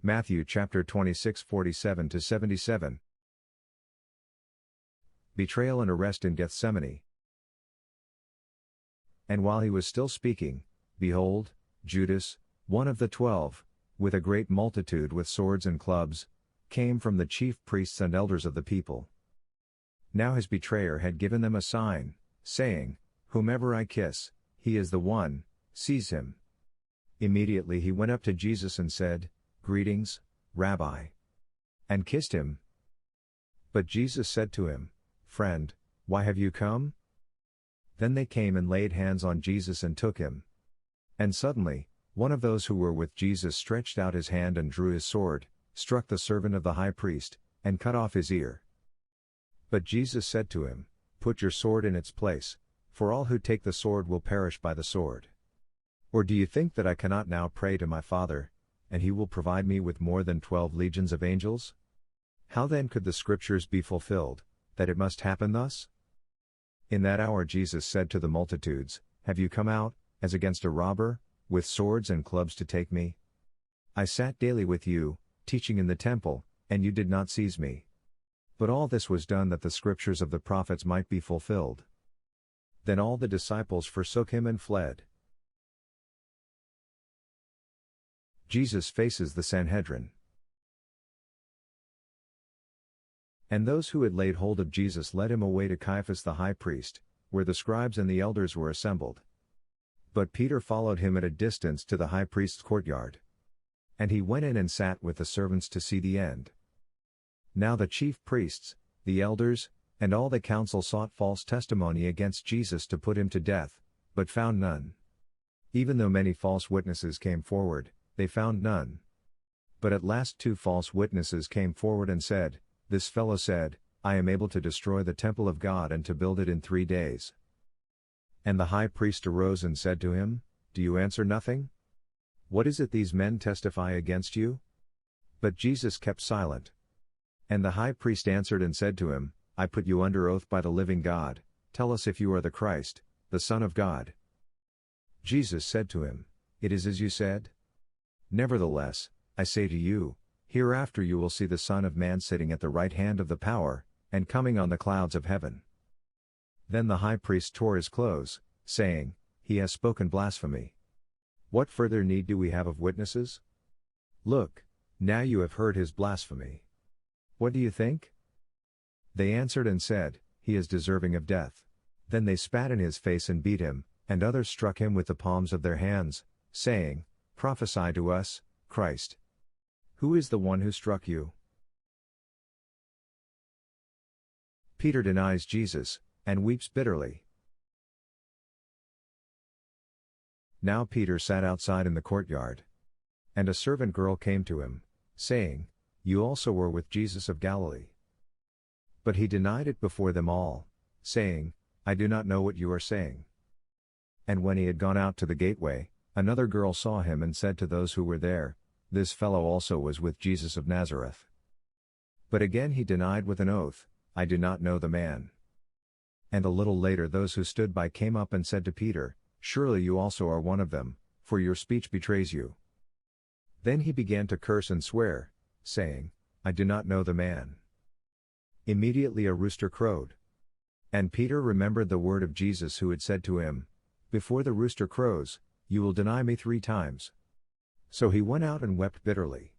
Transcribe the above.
Matthew chapter 26 47-77. Betrayal and arrest in Gethsemane. And while he was still speaking, behold, Judas, one of the 12, with a great multitude with swords and clubs, came from the chief priests and elders of the people. Now his betrayer had given them a sign, saying, "Whomever I kiss, he is the one, seize him." Immediately he went up to Jesus and said, "Greetings, Rabbi," and kissed him. But Jesus said to him, "Friend, why have you come?" Then they came and laid hands on Jesus and took him. And suddenly, one of those who were with Jesus stretched out his hand and drew his sword, struck the servant of the high priest, and cut off his ear. But Jesus said to him, "Put your sword in its place, for all who take the sword will perish by the sword. Or do you think that I cannot now pray to my Father, and he will provide me with more than 12 legions of angels? How then could the scriptures be fulfilled, that it must happen thus?" In that hour Jesus said to the multitudes, "Have you come out, as against a robber, with swords and clubs to take me? I sat daily with you, teaching in the temple, and you did not seize me. But all this was done that the scriptures of the prophets might be fulfilled." Then all the disciples forsook him and fled. Jesus faces the Sanhedrin. And those who had laid hold of Jesus led him away to Caiaphas the high priest, where the scribes and the elders were assembled. But Peter followed him at a distance to the high priest's courtyard. And he went in and sat with the servants to see the end. Now the chief priests, the elders, and all the council sought false testimony against Jesus to put him to death, but found none. Even though many false witnesses came forward, they found none. But at last 2 false witnesses came forward and said, "This fellow said, I am able to destroy the temple of God and to build it in 3 days." And the high priest arose and said to him, "Do you answer nothing? What is it these men testify against you?" But Jesus kept silent. And the high priest answered and said to him, "I put you under oath by the living God, tell us if you are the Christ, the Son of God." Jesus said to him, "It is as you said. Nevertheless, I say to you, hereafter you will see the Son of Man sitting at the right hand of the power, and coming on the clouds of heaven." Then the high priest tore his clothes, saying, "He has spoken blasphemy. What further need do we have of witnesses? Look, now you have heard his blasphemy. What do you think?" They answered and said, "He is deserving of death." Then they spat in his face and beat him, and others struck him with the palms of their hands, saying, "Prophesy to us, Christ. Who is the one who struck you?" Peter denies Jesus, and weeps bitterly. Now Peter sat outside in the courtyard. And a servant girl came to him, saying, "You also were with Jesus of Galilee." But he denied it before them all, saying, "I do not know what you are saying." And when he had gone out to the gateway, another girl saw him and said to those who were there, "This fellow also was with Jesus of Nazareth." But again he denied with an oath, "I do not know the man." And a little later those who stood by came up and said to Peter, "Surely you also are one of them, for your speech betrays you." Then he began to curse and swear, saying, "I do not know the man." Immediately a rooster crowed. And Peter remembered the word of Jesus who had said to him, "Before the rooster crows, you will deny me 3 times." So he went out and wept bitterly.